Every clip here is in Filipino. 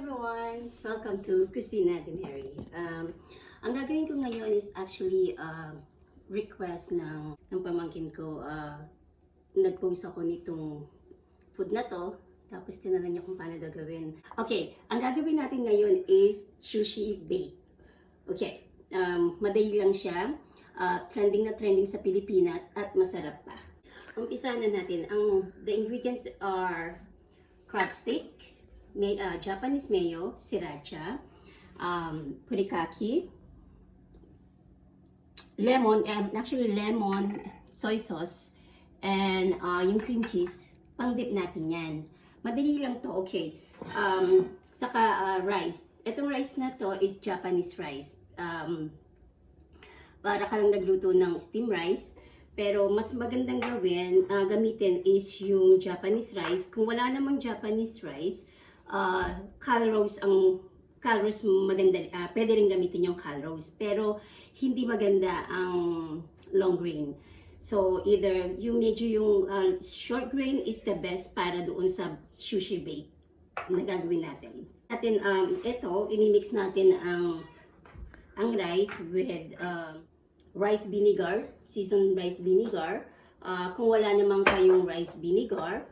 everyone! Welcome to Cucina de Mary. Ang gagawin ko ngayon is actually request ng pamangkin ko. Nag-post ako nitong food na to. Tapos tinanong niya kung paano gagawin. Okay, ang gagawin natin ngayon is sushi bake. Okay, madali lang siya. Trending na trending sa Pilipinas at masarap pa. Umpisa na natin. The ingredients are crab stick, Japanese mayo, sriracha, furikake, lemon, soy sauce, and yung cream cheese. Pang-dip natin yan. Madali lang to, okay. Saka rice. Itong rice na to is Japanese rice. Para ka lang nagluto ng steam rice. Pero mas magandang gamitin is yung Japanese rice. Kung wala namang Japanese rice, calrose maganda, pwede rin gamitin yung calrose. Pero hindi maganda ang long grain. So either yung short grain is the best para doon sa sushi bake na gagawin natin. Ito, inimix natin ang rice with rice vinegar, seasoned rice vinegar. Kung wala naman kayong rice vinegar,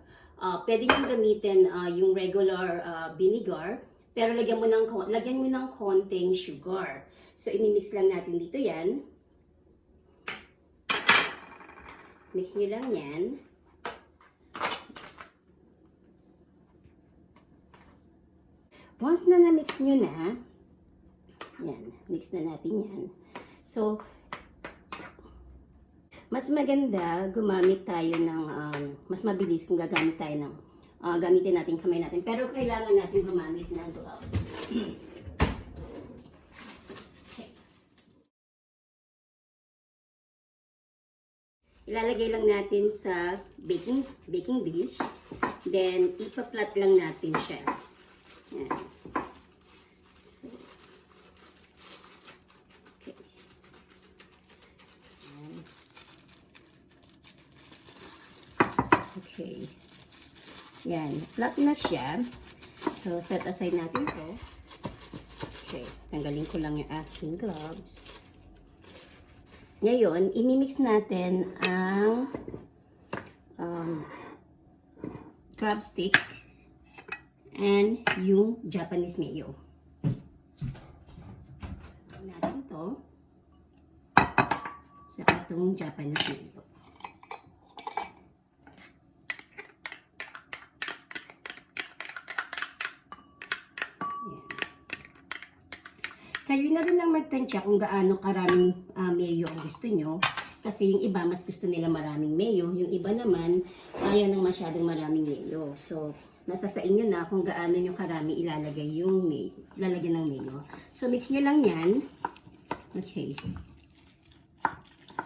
pwede nyo gamitin yung regular vinegar, pero lagyan mo ng konting sugar. So, imimix lang natin dito yan. Mix nyo lang yan. Once na na-mix nyo na, yan, mix na natin yan. So, mas maganda gumamit tayo ng, mas mabilis kung gagamit tayo ng, gamitin natin kamay natin. Pero kailangan natin gumamit ng gloves. Okay. Ilalagay lang natin sa baking dish. Then, ipa-flat lang natin siya. Yan. Okay. Yan. Flat na siya. So, set aside natin to. Okay. Tanggalin ko lang yung aking gloves. Ngayon, imimix natin ang crab stick and yung Japanese mayo. Natin to sa itong Japanese mayo. Kayo na rin lang magtansya kung gaano karaming mayo ang gusto nyo. Kasi yung iba, mas gusto nila maraming mayo. Yung iba naman, ayaw ng masyadong maraming mayo. So, nasa sa inyo na kung gaano nyo karami ilalagay yung lalagyan ng mayo. So, mix nyo lang yan. Okay.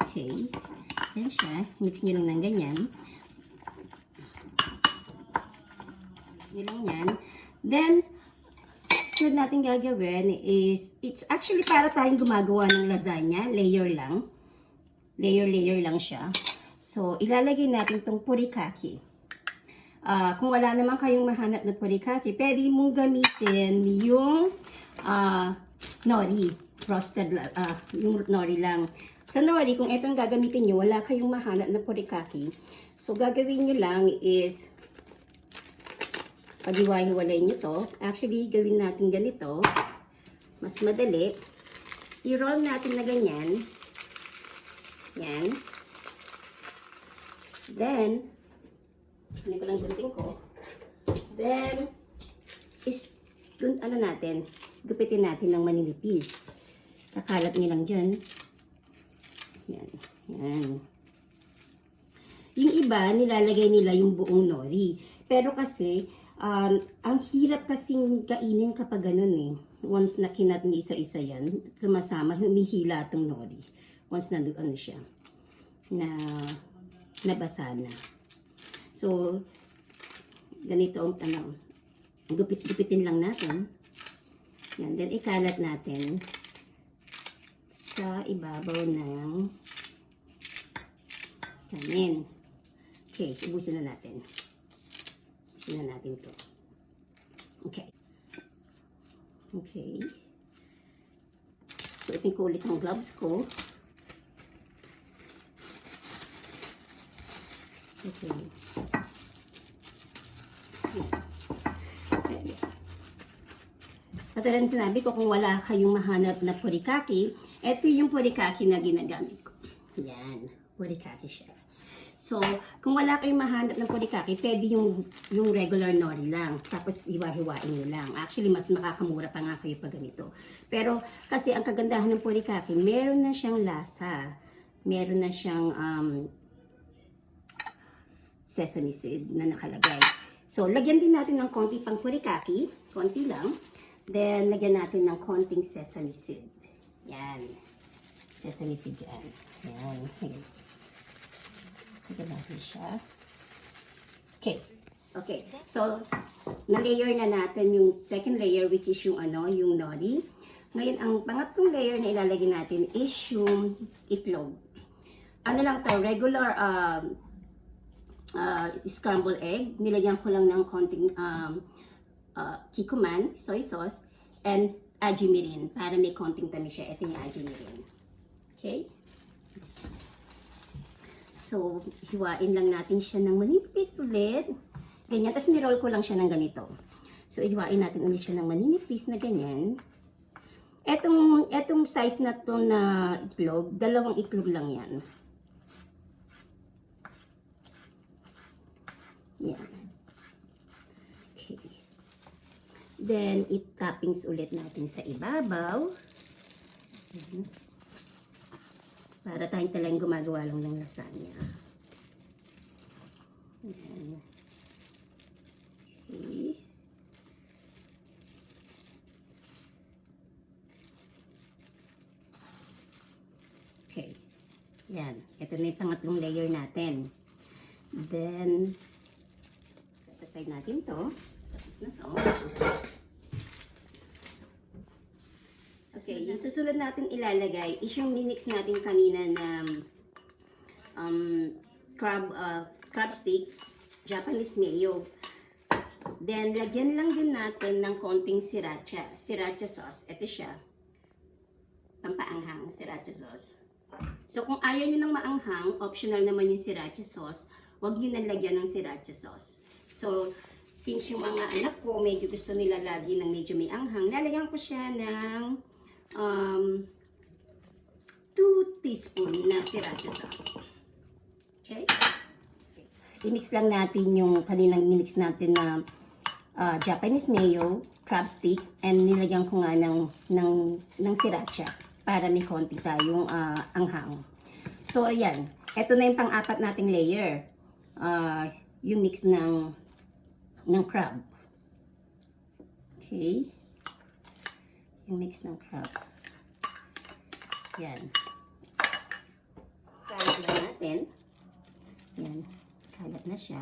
Okay. Yan siya. Mix nyo lang ng ganyan. Mix nyo lang yan. Then, sunod natin gagawin is, it's actually para tayong gumagawa ng lasagna, layer lang. Layer lang siya. So, ilalagay natin itong furikake. Kung wala naman kayong mahanap na furikake, pwede mong gamitin yung nori. Roasted, yung nori lang. Sa nori, kung itong gagamitin nyo, wala kayong mahanap na furikake. So, gagawin nyo lang is, pag-iwa-hiwalay nyo to. Actually, gawin natin ganito. Mas madali. I-roll natin na ganyan. Yan. Then, hindi ko lang gunting ko. Then, gupitin natin ng maninipis. Kakalat nyo lang dyan. Yan. Yan. Yung iba, nilalagay nila yung buong nori. Pero kasi, ang hirap kasing kainin kapag ganun eh. Once na kinat niya isa-isa yan, sumasama, humihila itong nori. Once na siya, nabasa na. So, ganito, gupitin lang natin. Yan, then ikalat natin sa ibabaw ng kanin. Okay, ubusin na natin. Ubusin na natin to. Okay. Okay. Suotin ko ulit ang gloves ko. Okay. Katulad ng sinabi ko, kung wala kayong mahanap na furikake, ito yung furikake na ginagamit ko. Yan, furikake siya. So, kung wala kayong mahanap ng furikake, pwede yung regular nori lang. Tapos, hiwa-hiwain nyo lang. Actually, mas makakamura pa nga kayo pag ganito. Pero, kasi ang kagandahan ng furikake, meron na siyang lasa. Meron na siyang sesame seed na nakalagay. So, lagyan din natin ng konti pang furikake. Konti lang. Then, lagyan natin ng konting sesame seed. Yan. Sesame seed dyan. Yan. Lagyan natin siya. Okay. Okay. So, na-layer na natin yung second layer, which is yung yung nori. Ngayon, ang pangatlong layer na ilalagay natin is yung itlog. Ano lang to, regular scrambled egg. Nilagyan ko lang ng konting kikuman, soy sauce, and ajumirin para may konting tamis siya. Ito yung ajumirin. Okay? So, hiwain lang natin siya ng manipis ulit. Ganyan. Tapos niroll ko lang siya ng ganito. So, hiwain natin ulit siya ng manipis na ganyan. Etong size na to na itlog, dalawang itlog lang yan. Yan. Okay. Then, it-toppings ulit natin sa ibabaw. Yan. Para tayong talagang gumagawa lang ng lasagna. Yan. Okay. Okay. Yan. Ito na yung pangatlong layer natin. Then, set aside natin to. Tapos na to. Okay, yung susunod natin ilalagay is yung minix natin kanina na crab stick, Japanese mayo. Then, lagyan lang din natin ng konting sriracha sauce. Ito siya. Pampaanghang sriracha sauce. So, kung ayaw nyo ng maanghang, optional naman yung sriracha sauce. Huwag nyo nang lagyan ng sriracha sauce. So, since yung mga anak ko, medyo gusto nila lagi ng medyo may anghang, lalagyan ko siya ng 2 teaspoon na sriracha sauce. Okay? I-mix lang natin yung kaninang minix natin na Japanese mayo, crab stick, and nilagyan ko nga ng sriracha para may konti tayong anghang. So, ayan. Ito na yung pang-apat nating layer. Yung mix ng crab. Okay. Yung mix ng crab. Yan. Kalat na natin. Yan. Kalat na siya.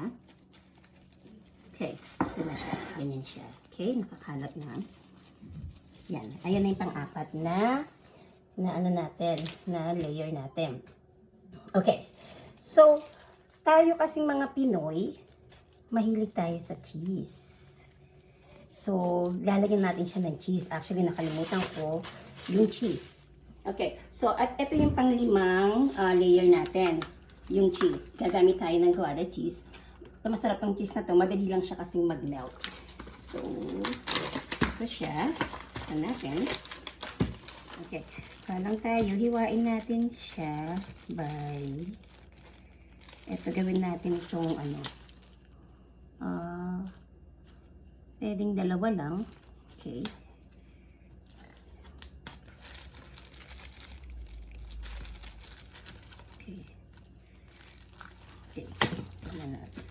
Okay. Ito na siya. Ganyan siya. Okay. Nakakalat na. Yan. Ayan na yung pang-apat na layer natin. Okay. So, tayo kasing mga Pinoy, mahilig tayo sa cheese. So, lalagyan natin siya ng cheese. Actually, nakalimutan ko yung cheese. Okay. So, at ito yung panglimang layer natin. Yung cheese. Gagamit tayo ng guava cheese. Masarap tong cheese na to. Madali lang siya kasing mag-melt. So, ito siya. Ito natin. Okay. Kalang tayo. Hiwain natin siya by... Ito, gawin natin itong pwedeng dalawa lang. Okay. Okay. Okay. Tignan natin.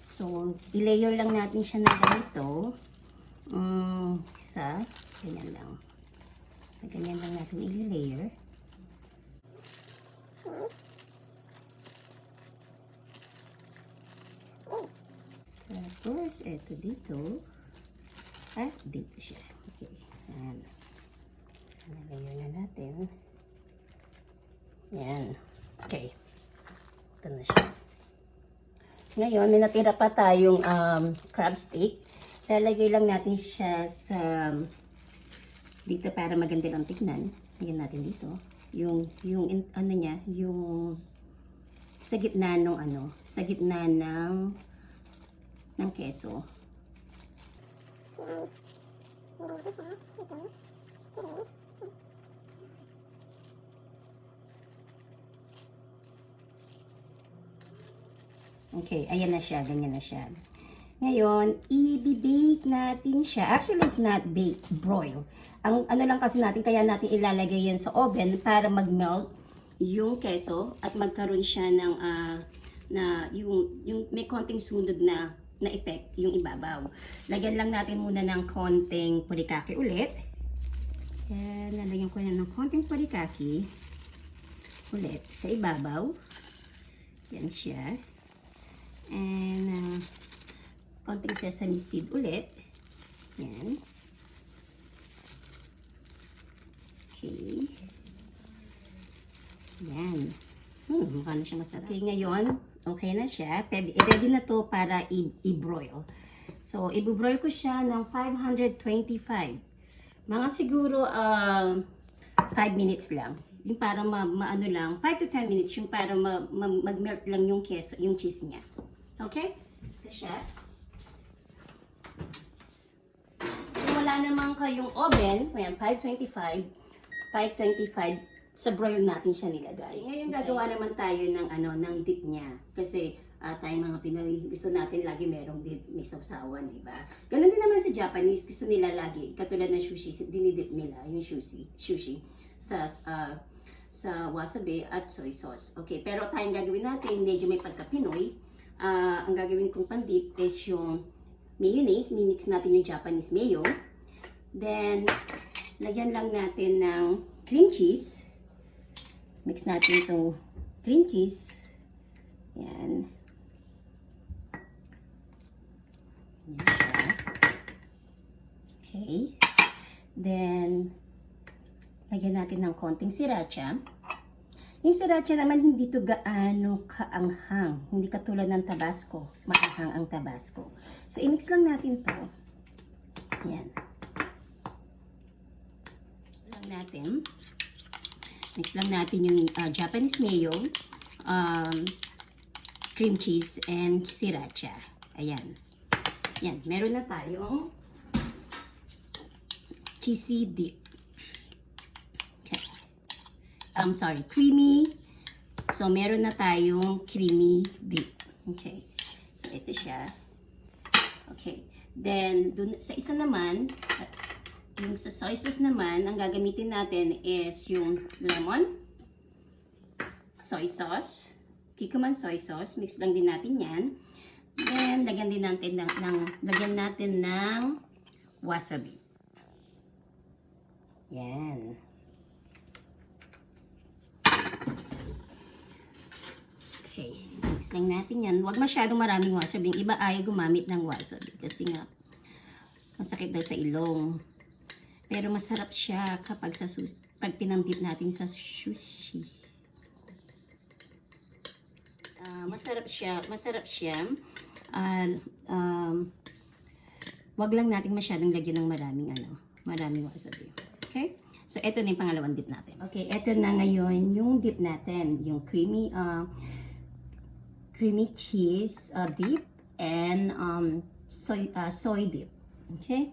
So, i-layer lang natin siya ng ganito. Isa. Ganyan lang. Ganyan lang natin i-layer. Tapos, eto dito. At dito siya. Okay. Ayan. Nalayer na natin. Ayan. Okay. Ito na siya. Ngayon, may natira pa tayong crab stick. Lalagay lang natin siya sa Dito para maganda lang tignan. Lagyan natin dito. Ano niya, yung sa gitna ng sa gitna ng keso. Okay, ayan na siya, ganyan na siya. Ngayon, i-bake natin siya. Actually, it's not bake, broil. Ang ano lang kasi natin, kaya natin ilalagay yan sa oven para mag-melt yung keso at magkaroon siya ng yung may konting sunod na effect yung ibabaw. Lagyan lang natin muna ng konting purikake ulit. Yan, lalagyan ko yan ng konting purikake ulit sa ibabaw. Yan siya. And konting sesame seed ulit. Yan. Okay. Yan. Mukha na siya masarap. Okay, ngayon, okay na siya. Ready na to para i-broil. So, i-broil ko siya ng 525. Mga siguro 5 minutes lang. Yung para maano lang, 5 to 10 minutes yung para mag-melt lang yung keso, yung cheese niya. Okay? Ito siya. Kung wala naman kayong oven, ayan, 525 sa broil natin siya nilagay. Ngayon gagawa naman tayo ng dip niya. Kasi tayong mga Pinoy, gusto natin lagi merong dip, may sausawan, di ba? Ganun din naman sa Japanese, gusto nila lagi, katulad ng sushi, dinidip nila yung sushi sa wasabi at soy sauce. Okay, pero tayong gagawin natin, medyo may pagka-Pinoy. Ang gagawin kong pandip is yung mayonnaise, mimix natin yung Japanese mayo. Then, lagyan lang natin ng cream cheese. Mix natin itong cream cheese. Yan. Yan siya. Okay. Then, lagyan natin ng konting sriracha. Yung sriracha naman hindi to gaano kaanghang. Hindi katulad ng Tabasco. Maanghang ang Tabasco. So, i-mix lang natin to. Yan. Mix lang natin yung Japanese mayo, cream cheese, and sriracha. Ayan. Yan. Meron na tayong cheesy dip. Okay. Creamy. So, meron na tayong creamy dip. Okay. So, ito siya. Okay. Then, sa isa naman, yung sa soy sauce naman, ang gagamitin natin is yung lemon, soy sauce, Kikkoman soy sauce, mix lang din natin yan. Then, lagyan natin ng wasabi. Yan. Okay, mix lang natin yan. Huwag masyadong maraming wasabi. Yung iba ayaw gumamit ng wasabi kasi nga masakit daw sa ilong. Pero masarap siya kapag pag pinandip natin sa sushi. Masarap siya. Wag lang natin masyadong lagyan ng maraming wasabi. Okay? So, ito na yung pangalawang dip natin. Okay, ito na ngayon yung dip natin. Yung creamy cheese dip and soy dip. Okay?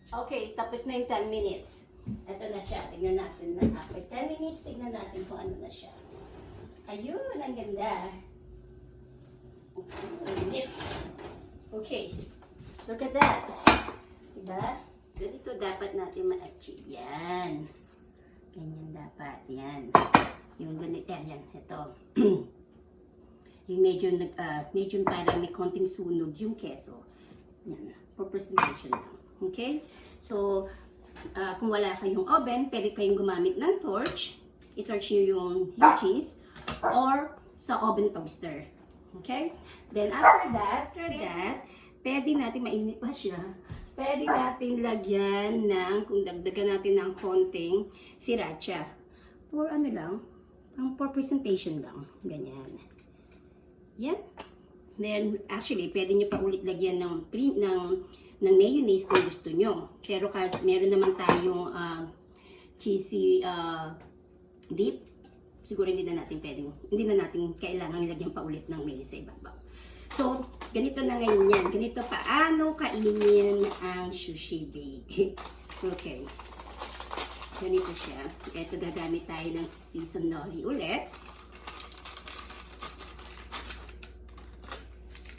Okay, tapos na yung 10 minutes. Ito na siya. Tignan natin na after 10 minutes, tignan natin kung ano na siya. Ayun, ang ganda. Okay, look at that. Diba? Ganito dapat natin ma-achieve. Yan. Ganyan dapat. Yan. Yung ganito. Yan. Ito. Yung medyo para may konting sunog yung keso. Yan. For presentation lang. Okay? So, kung wala kayong oven, pwede kayong gumamit ng torch. I-torch nyo yung cheese or sa oven toaster. Okay? Then, after that, pwede natin, mainit pa siya, pwede natin lagyan kung dagdagan natin ng konting sriracha. For for presentation lang. Ganyan. Yan. Then, actually, pwede nyo pa ulit lagyan ng ng mayonnaise kung gusto nyo. Pero kasi meron naman tayong cheesy dip, siguro hindi na natin kailangan lagyan pa ulit ng mayonnaise sa ibabaw. So, ganito na ngayon yan. Ganito paano kainin ang sushi bake. Okay. Ganito siya. Ito, gagamit tayo ng seasoned nori ulit.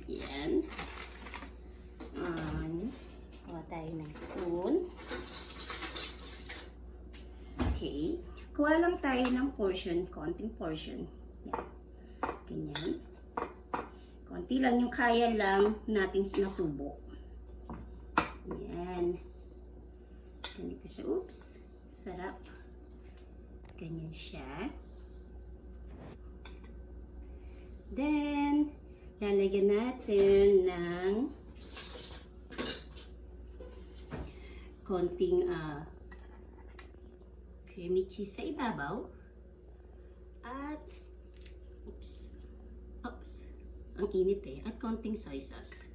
Yan. Kuha tayo ng spoon. Okay. Kuha lang tayo ng portion, konting portion. Yan. Ganyan. Konti lang yung kaya lang natin masubo. Yan. Ganito siya. Oops. Sarap. Ganyan siya. Then, lalagyan natin ng konting creamy cheese sa ibabaw. At, oops. Ang init eh. At konting soy sauce.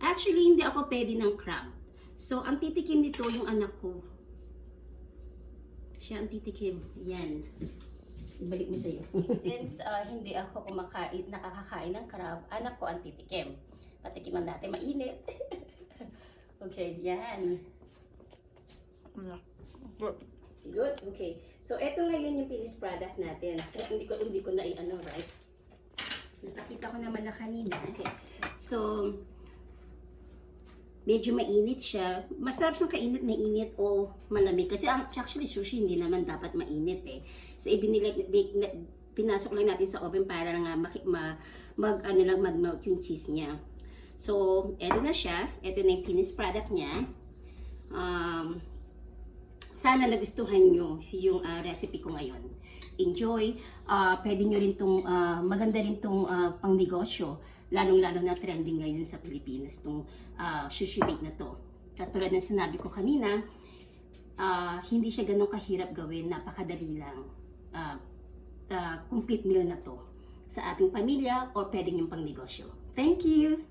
Actually, hindi ako pwede ng crab. So, ang titikim nito yung anak ko. Siya ang titikim. Yan. Ibalik mo sa'yo. Since hindi ako nakakakain ng crab, anak ko ang titikim. Patikiman natin. Mainit. Okay, yan. Good. Okay. So, eto ngayon yung finished product natin. Hindi ko na i-ano, right? Nakita ko naman na kanina. Okay. So, medyo mainit siya. Masarap siyang kainit, mainit o malamig. Kasi actually sushi hindi naman dapat mainit eh. So, pinasok lang natin sa oven para nga mag-melt yung cheese niya. So, eto na siya. Eto na yung finished product niya. Sana nagustuhan nyo yung recipe ko ngayon. Enjoy. Pwede nyo rin itong, maganda rin itong pang negosyo. Lalong-lalo na trending ngayon sa Pilipinas itong sushi bake na to. Katulad ng sinabi ko kanina, hindi siya ganun kahirap gawin. Napakadali lang. Complete meal na to sa ating pamilya or pwede nyo pang negosyo. Thank you!